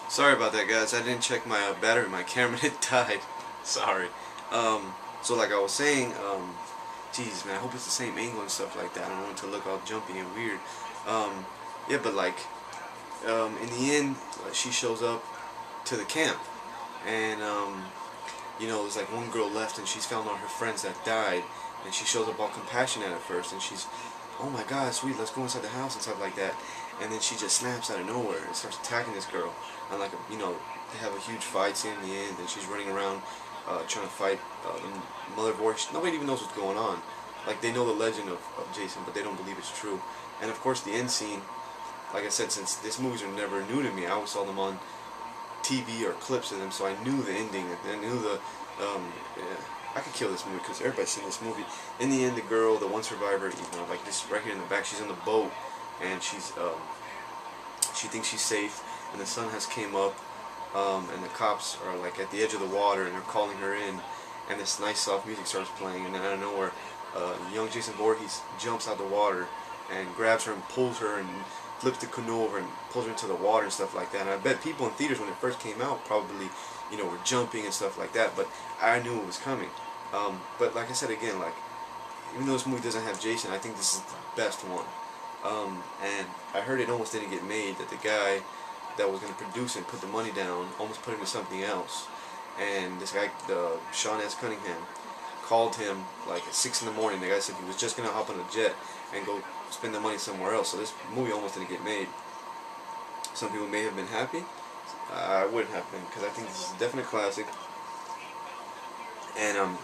Sorry about that, guys. I didn't check my battery. My camera it died. Sorry. So like I was saying, geez, man, I hope it's the same angle and stuff like that. I don't want it to look all jumpy and weird. Um, yeah, but like, in the end, she shows up to the camp, and there's like one girl left, and she's found all her friends that died, and she shows up all compassionate at first, and she's, oh my God, sweet, let's go inside the house and stuff like that, and then she just snaps out of nowhere and starts attacking this girl, and like, they have a huge fight scene in the end, and she's running around trying to fight the mother voice. Nobody even knows what's going on. Like, they know the legend of Jason, but they don't believe it's true. And of course, the end scene, like I said, since these movies are never new to me, I always saw them on TV or clips of them, so I knew the ending. I knew yeah, I could kill this movie because everybody's seen this movie. In the end, the girl, the one survivor, like this right here in the back, she's on the boat, and she thinks she's safe, and the sun has came up, and the cops are like at the edge of the water, and they're calling her in, and this nice soft music starts playing, and then out of nowhere, young Jason Voorhees jumps out the water and grabs her and pulls her and flips the canoe over and pulls her into the water and stuff like that. And I bet people in theaters when it first came out probably, were jumping and stuff like that, but I knew it was coming. But like I said again, like, even though this movie doesn't have Jason, I think this is the best one. And I heard it almost didn't get made, that the guy that was going to produce it put the money down, almost put it into something else. And this guy, Sean S. Cunningham, called him like at 6 in the morning. The guy said he was just going to hop on a jet and go spend the money somewhere else. So this movie almost didn't get made. Some people may have been happy. I wouldn't have been, because I think this is a definite classic. And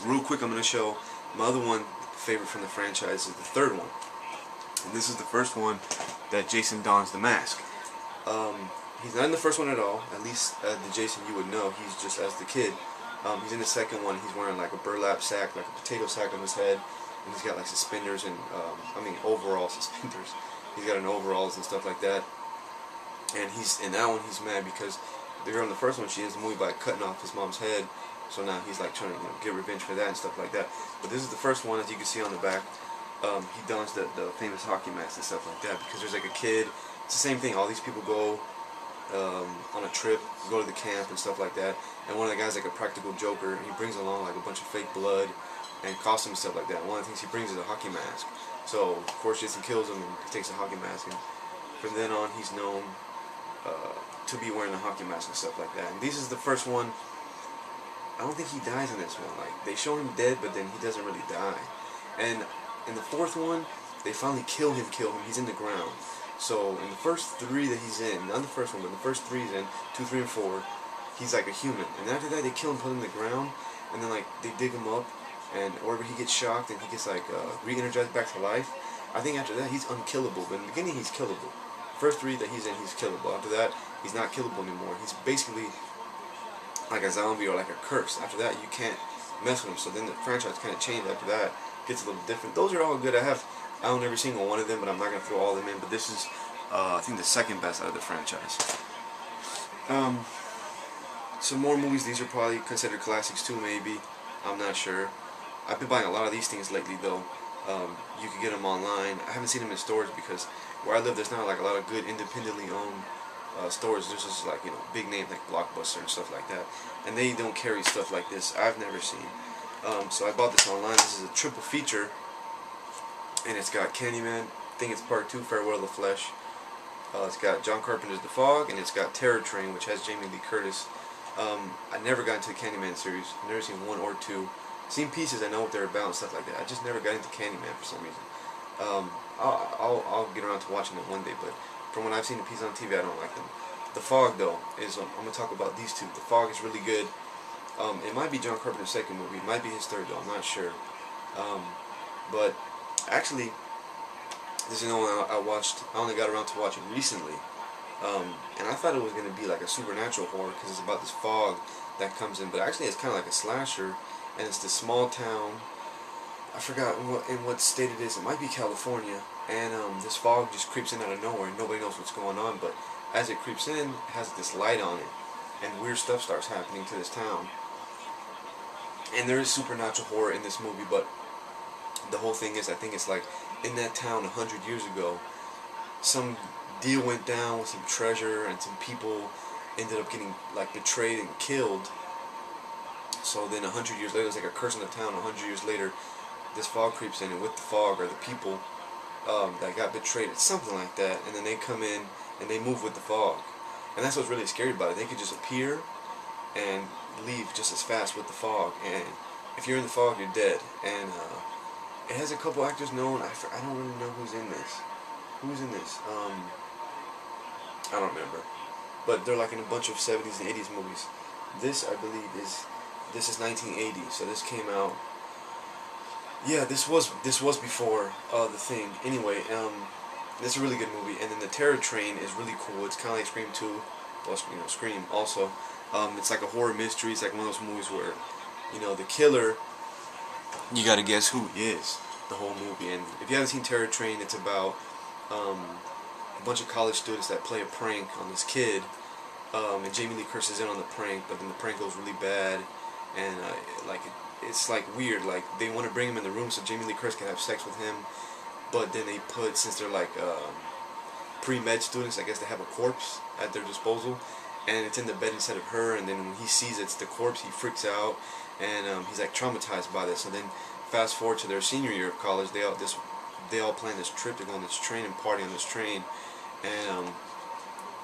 real quick, I'm going to show my other one favorite from the franchise is the third one. And this is the first one that Jason dons the mask. He's not in the first one at all. At least the Jason you would know. He's just as the kid. He's in the second one. He's wearing like a burlap sack, like a potato sack on his head, and he's got like suspenders and overall suspenders. He's got an overalls and stuff like that. And he's in that one. He's mad because the girl in the first one, she ends the movie by cutting off his mom's head. So now he's like trying to get revenge for that and stuff like that. But this is the first one, as you can see on the back. He dons the famous hockey mask and stuff like that because there's like a kid. It's the same thing. All these people go on a trip, go to the camp and stuff like that. And one of the guys, like a practical joker, and he brings along like a bunch of fake blood and costumes and stuff like that. And one of the things he brings is a hockey mask. So of course Jason kills him and he takes a hockey mask, and from then on he's known to be wearing a hockey mask and stuff like that. And this is the first one. I don't think he dies in this one. Like, they show him dead, but then he doesn't really die. And in the fourth one, they finally kill him. He's in the ground. So in the first three that he's in, not the first one, but the first three he's in, 2, 3, and 4, he's like a human. And after that, they kill him, put him in the ground, and then like they dig him up, and wherever he gets shocked, and he gets like re-energized back to life. I think after that, he's unkillable. But in the beginning, he's killable. First three that he's in, he's killable. After that, he's not killable anymore. He's basically like a zombie or like a curse. After that, you can't mess with him. So then the franchise kind of changed after that. Gets a little different. Those are all good. I own every single one of them, but I'm not going to throw all of them in. But this is, I think, the second best out of the franchise. Some more movies. These are probably considered classics too, maybe. I'm not sure. I've been buying a lot of these things lately, though. You can get them online. I haven't seen them in stores because where I live, there's not like a lot of good independently owned stores. There's just like, big names like Blockbuster and stuff like that, and they don't carry stuff like this. I've never seen. So I bought this online. This is a triple feature, and it's got Candyman. I think it's part 2, Farewell to the Flesh. It's got John Carpenter's The Fog, and it's got Terror Train, which has Jamie Lee Curtis. I never got into the Candyman series. I've never seen 1 or 2. Seen pieces, I know what they're about and stuff like that. I just never got into Candyman for some reason. I'll get around to watching it one day, but from when I've seen the pieces on TV, I don't like them. The Fog, though, is, I'm going to talk about these two. The Fog is really good. It might be John Carpenter's second movie. It might be his third, though. I'm not sure. But actually, this is the one I watched. I only got around to watching recently. And I thought it was going to be like a supernatural horror because it's about this fog that comes in. But actually, it's kind of like a slasher. And it's this small town. I forgot in what state it is. It might be California. And this fog just creeps in out of nowhere. And nobody knows what's going on. But as it creeps in, it has this light on it. And weird stuff starts happening to this town. And there is supernatural horror in this movie. But the whole thing is, I think it's like in that town 100 years ago, some deal went down with some treasure, and some people ended up getting like betrayed and killed. So then 100 years later, it's like a curse in the town. 100 years later, this fog creeps in, and with the fog are the people that got betrayed. It's something like that, and then they come in and they move with the fog, and that's what's really scary about it. They could just appear and leave just as fast with the fog, and if you're in the fog, you're dead. And it has a couple actors known. I don't really know who's in this. Who's in this? I don't remember. But they're like in a bunch of 70s and 80s movies. This, I believe, is 1980. So this came out. Yeah, this was before The Thing. Anyway, this is a really good movie. And then The Terror Train is really cool. It's kind of like Scream 2. Well, Scream also. It's like a horror mystery. It's like one of those movies where, the killer, you gotta guess who he is the whole movie. And if you haven't seen Terror Train, it's about a bunch of college students that play a prank on this kid, and Jamie Lee Curtis is in on the prank, but then the prank goes really bad, and it's like weird. Like they want to bring him in the room so Jamie Lee Curtis can have sex with him, but then they put, since they're like pre-med students, I guess they have a corpse at their disposal, and it's in the bed instead of her. And then when he sees it's the corpse, he freaks out, and he's like traumatized by this. And then fast forward to their senior year of college, they all plan this trip to go on this train and party on this train. And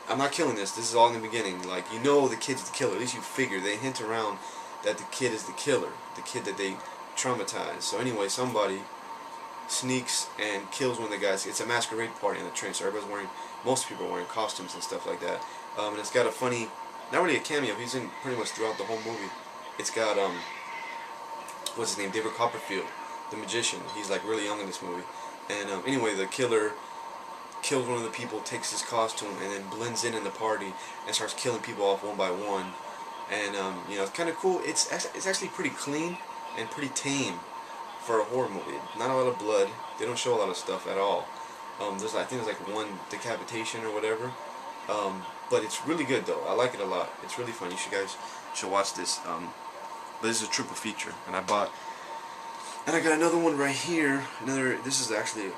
I'm not killing this. This is all in the beginning. Like, the kid's the killer. At least you figure. They hint around that the kid is the killer, the kid that they traumatized. So anyway, somebody sneaks and kills one of the guys. It's a masquerade party on the train, so most people are wearing costumes and stuff like that. And it's got a funny, not really a cameo. He's in pretty much throughout the whole movie. It's got what's his name? David Copperfield, the magician. He's like really young in this movie. And anyway, the killer kills one of the people, takes his costume, and then blends in the party and starts killing people off one by one. And it's kind of cool. It's actually pretty clean and pretty tame for a horror movie. Not a lot of blood. They don't show a lot of stuff at all. I think there's like one decapitation or whatever. But it's really good though. I like it a lot. It's really fun. You guys should watch this. But this is a triple feature, and I got another one right here. This is actually a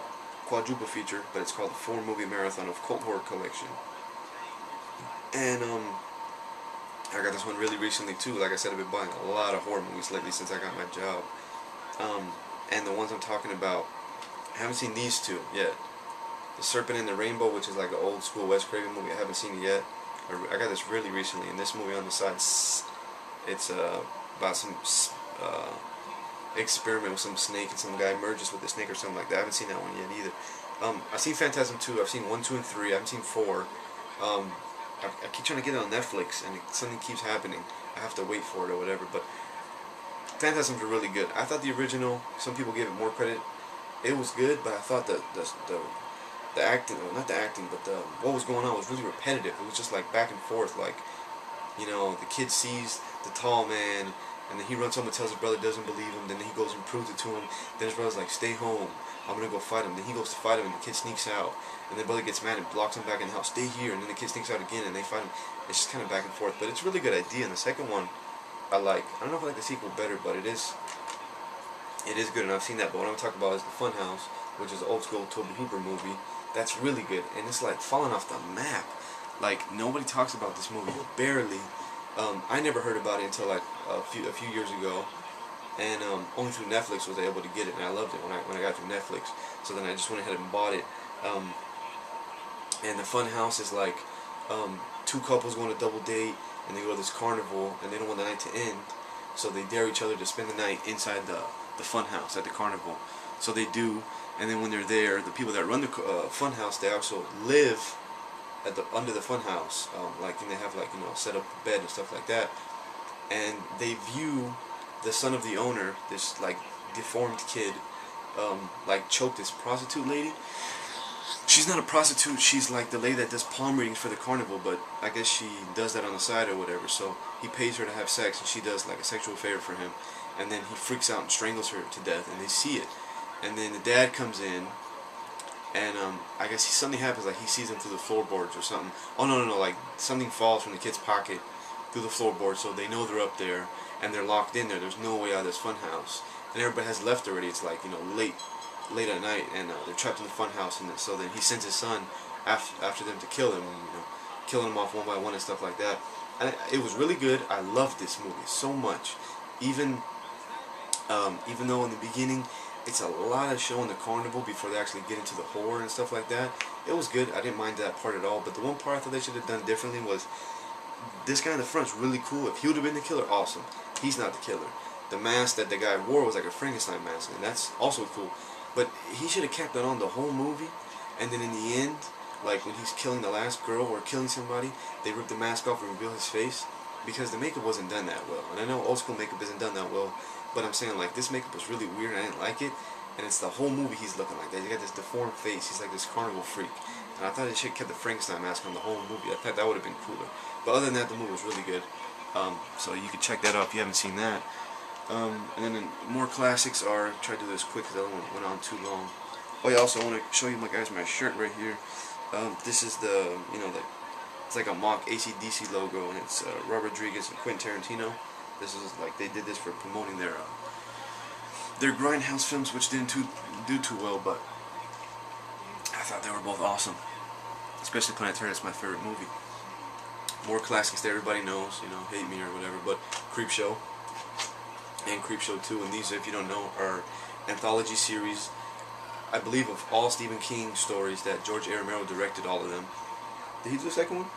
quadruple feature, but it's called the 4-Movie Marathon of Cult Horror Collection. And I got this one really recently too. Like I said, I've been buying a lot of horror movies lately since I got my job. And the ones I'm talking about, I haven't seen these two yet. The Serpent and the Rainbow, which is like an old school Wes Craven movie, I haven't seen it yet. I got this really recently, and this movie on the side, it's about some experiment with some snake, and some guy merges with the snake or something like that. I haven't seen that one yet either. I've seen Phantasm 2, I've seen 1, 2, and 3, I haven't seen 4. I keep trying to get it on Netflix, and something keeps happening. I have to wait for it or whatever, but Phantasms are really good. I thought the original, some people gave it more credit. It was good, but I thought the acting, well, not the acting, but what was going on was really repetitive. It was just like back and forth, like, the kid sees the tall man, and then he runs home and tells his brother, doesn't believe him, then he goes and proves it to him, then his brother's like, stay home, I'm gonna go fight him, then he goes to fight him, and the kid sneaks out, and then brother gets mad and blocks him back in the house, stay here, and then the kid sneaks out again, and they fight him. It's just kind of back and forth, but it's a really good idea. And the second one, I don't know if I like the sequel better, but it is good, and I've seen that. But what I'm talking about is the Funhouse, which is an old school Tobe Hooper movie. That's really good, and it's like falling off the map. Like, nobody talks about this movie, barely. I never heard about it until like a few years ago, and only through Netflix was I able to get it, and I loved it when I got it through Netflix. So then I just went ahead and bought it. And the Funhouse is like two couples going to double date, and they go to this carnival, and they don't want the night to end, so they dare each other to spend the night inside the Funhouse at the carnival. So they do, and then when they're there, the people that run the Funhouse, they also live under the Funhouse, and they have set up a bed and stuff like that, and they view the son of the owner, this like deformed kid, choke this prostitute lady. She's not a prostitute, she's like the lady that does palm readings for the carnival, but I guess she does that on the side or whatever, so he pays her to have sex, and she does like a sexual favor for him, and then he freaks out and strangles her to death, and they see it, and then the dad comes in, and I guess something happens, like he sees them through the floorboards or something. Oh no, like something falls from the kid's pocket through the floorboard, so they know they're up there, and they're locked in there, there's no way out of this Funhouse, and everybody has left already. It's like, late at night, and they're trapped in the Funhouse, and so then he sends his son after them to kill him, killing them off one by one and stuff like that. And it was really good. I loved this movie so much. Even though in the beginning it's a lot of showing the carnival before they actually get into the horror and stuff like that, it was good. I didn't mind that part at all. But the one part I thought they should have done differently was this guy in the front's really cool. If he would have been the killer, awesome. He's not the killer. The mask that the guy wore was like a Frankenstein mask, and that's also cool. But he should have kept that on the whole movie, and then in the end, like when he's killing the last girl or killing somebody, they rip the mask off and reveal his face, because the makeup wasn't done that well. And I know old school makeup isn't done that well, but I'm saying like this makeup was really weird and I didn't like it. And it's the whole movie he's looking like that. He's got this deformed face. He's like this carnival freak. And I thought they should have kept the Frankenstein mask on the whole movie. I thought that would have been cooler. But other than that, the movie was really good. So you can check that out if you haven't seen that. And then more classics are, try to do this quick because the other one went on too long. Oh yeah, also I want to show you my shirt right here. This is the, it's like a mock AC/DC logo, and it's Robert Rodriguez and Quentin Tarantino. This is like, they did this for promoting their Grindhouse films, which didn't do too well, but I thought they were both awesome. Especially Planet Terror, it's my favorite movie. More classics that everybody knows, hate me or whatever, but Creepshow and Creepshow 2, and these, if you don't know, are anthology series, I believe, of all Stephen King stories that George A. Romero directed all of them. Did he do the second one?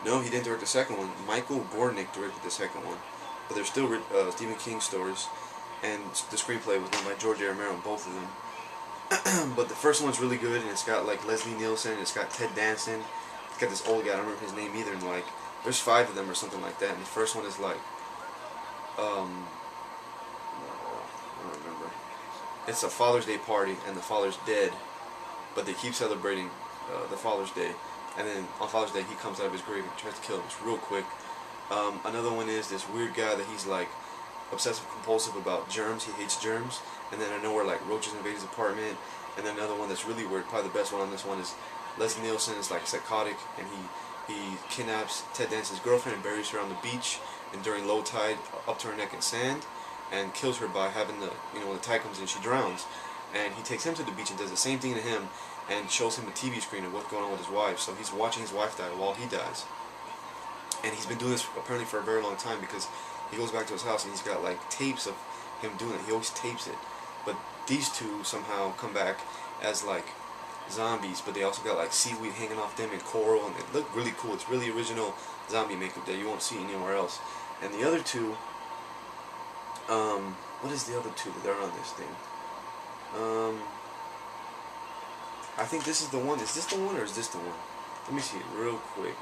No, he didn't direct the second one. Michael Gornick directed the second one. But they're still Stephen King stories, and the screenplay was done by George A. Romero on both of them. But the first one's really good, and it's got like Leslie Nielsen, it's got Ted Danson, it's got this old guy, I don't remember his name either, and like, there's 5 of them or something like that, and the first one is like, I don't remember. It's a Father's Day party, and the father's dead, but they keep celebrating the Father's Day, and then on Father's Day he comes out of his grave and tries to kill him. It's real quick. Another one is this weird guy that he's like obsessive compulsive about germs. He hates germs, and then I know where like roaches invade his apartment. And then another one that's really weird, probably the best one on this one, is Leslie Nielsen is like psychotic, and he kidnaps Ted Danson's girlfriend and buries her on the beach, and during low tide up to her neck in sand, and kills her by having the, when the tide comes in, she drowns. And he takes him to the beach and does the same thing to him, and shows him a TV screen of what's going on with his wife. So he's watching his wife die while he dies. And he's been doing this apparently for a very long time, because he goes back to his house and he's got like tapes of him doing it. He always tapes it. But these two somehow come back as like zombies, but they also got like seaweed hanging off them and coral, and it looked really cool. It's really original zombie makeup that you won't see anywhere else. And the other two, what is the other two that are on this thing? I think this is the one. Is this the one or is this the one? Let me see it real quick.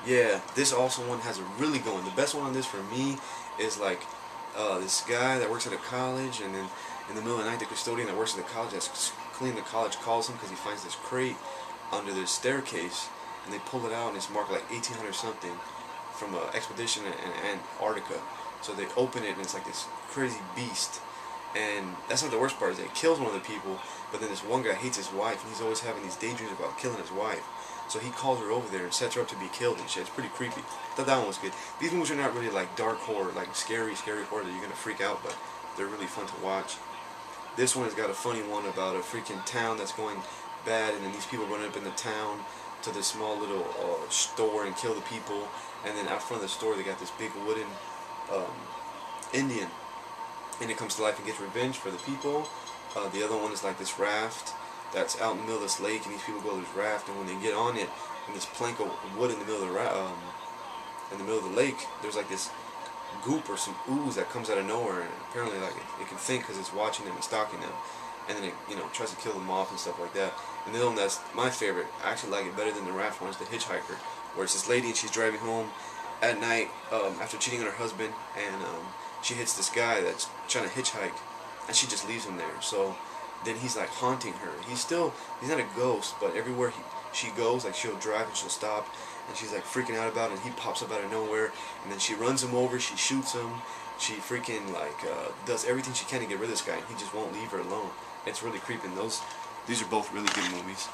Yeah, this also one has a really good one. The best one on this for me is like this guy that works at a college, and then in the middle of the night the custodian that works at the college that's cleaning the college calls him because he finds this crate under this staircase, and they pull it out and it's marked like 1800 something from an expedition in Antarctica. So they open it and it's like this crazy beast. And that's not the worst part, is it kills one of the people, but then this one guy hates his wife, and he's always having these daydreams about killing his wife. So he calls her over there and sets her up to be killed and shit. It's pretty creepy. I thought that one was good. These movies are not really like dark horror, like scary horror that you're going to freak out, but they're really fun to watch. This one has got a funny one about a freaking town that's going bad, and then these people run up in the town to this small little store and kill the people, and then out front of the store they got this big wooden Indian, and it comes to life and gets revenge for the people. The other one is like this raft that's out in the middle of this lake, and these people go to this raft, and when they get on it, and this plank of wood in the middle of the lake, there's like this goop or some ooze that comes out of nowhere, and apparently like it can think because it's watching them and stalking them, and then it tries to kill them off and stuff like that. And the other one that's my favorite, I actually like it better than the raft one, is the hitchhiker, where it's this lady and she's driving home at night after cheating on her husband, and she hits this guy that's trying to hitchhike, and she just leaves him there. So then he's like haunting her. He's not a ghost, but everywhere she goes, like she'll drive and she'll stop, and she's like freaking out about it, and he pops up out of nowhere, and then she runs him over, she shoots him, she freaking like does everything she can to get rid of this guy, and he just won't leave her alone. It's really creepy. These are both really good movies.